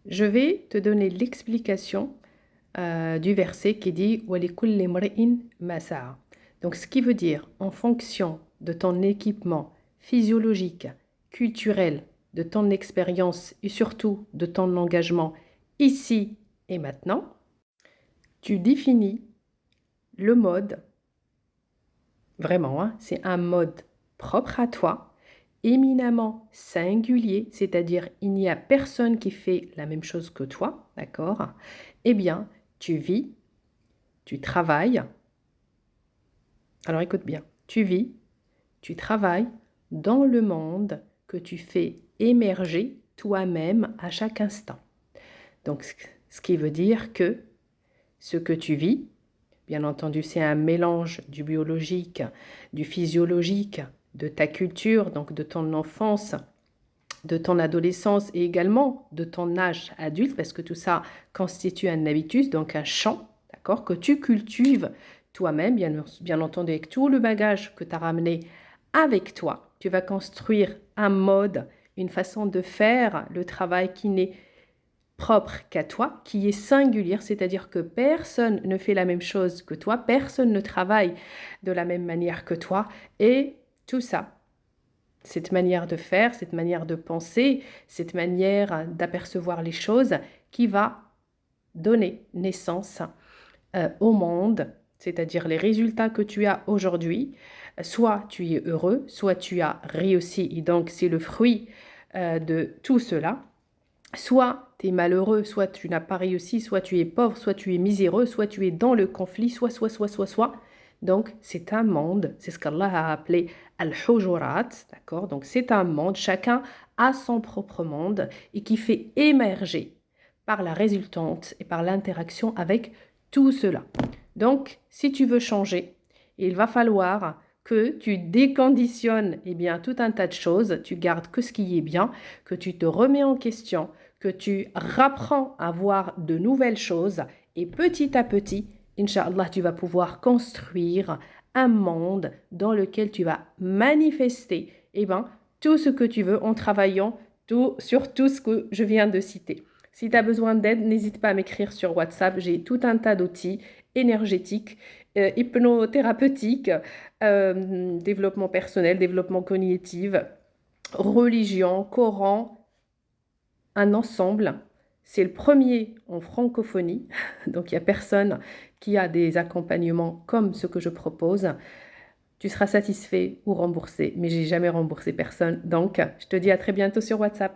Je vais te donner l'explication du verset qui dit وَلِكُلِّ امْرِئٍ مَا سَعَى. Donc, ce qui veut dire, en fonction de ton équipement physiologique, culturel, de ton expérience et surtout de ton engagement ici et maintenant, tu définis le mode, vraiment, hein, c'est un mode propre à toi, éminemment singulier, c'est-à-dire il n'y a personne qui fait la même chose que toi, d'accord? Eh bien, tu vis, tu travailles. Alors écoute bien, tu vis, tu travailles dans le monde que tu fais émerger toi-même à chaque instant. Donc, ce qui veut dire que ce que tu vis, bien entendu, c'est un mélange du biologique, du physiologique, de ta culture, donc de ton enfance, de ton adolescence et également de ton âge adulte, parce que tout ça constitue un habitus, donc un champ, d'accord, que tu cultives toi-même, bien entendu, avec tout le bagage que tu as ramené avec toi. Tu vas construire un mode, une façon de faire le travail qui n'est propre qu'à toi, qui est singulière, c'est-à-dire que personne ne fait la même chose que toi, personne ne travaille de la même manière que toi, et tout ça, cette manière de faire, cette manière de penser, cette manière d'apercevoir les choses qui va donner naissance au monde, c'est-à-dire les résultats que tu as aujourd'hui. Soit tu es heureux, soit tu as réussi, et donc c'est le fruit de tout cela. Soit tu es malheureux, soit tu n'as pas réussi, soit tu es pauvre, soit tu es miséreux, soit tu es dans le conflit, soit. Donc, c'est un monde, c'est ce qu'Allah a appelé Al-Hujurat, d'accord? Donc, c'est un monde, chacun a son propre monde et qui fait émerger par la résultante et par l'interaction avec tout cela. Donc, si tu veux changer, il va falloir que tu déconditionnes tout un tas de choses, tu gardes que ce qui est bien, que tu te remets en question, que tu rapprends à voir de nouvelles choses et petit à petit, Inch'Allah, tu vas pouvoir construire un monde dans lequel tu vas manifester tout ce que tu veux en travaillant sur tout ce que je viens de citer. Si tu as besoin d'aide, n'hésite pas à m'écrire sur WhatsApp. J'ai tout un tas d'outils énergétiques, hypnothérapeutiques, développement personnel, développement cognitif, religion, Coran, un ensemble. C'est le premier en francophonie, donc il n'y a personne qui a des accompagnements comme ce que je propose. Tu seras satisfait ou remboursé, mais j'ai jamais remboursé personne. Donc, je te dis à très bientôt sur WhatsApp.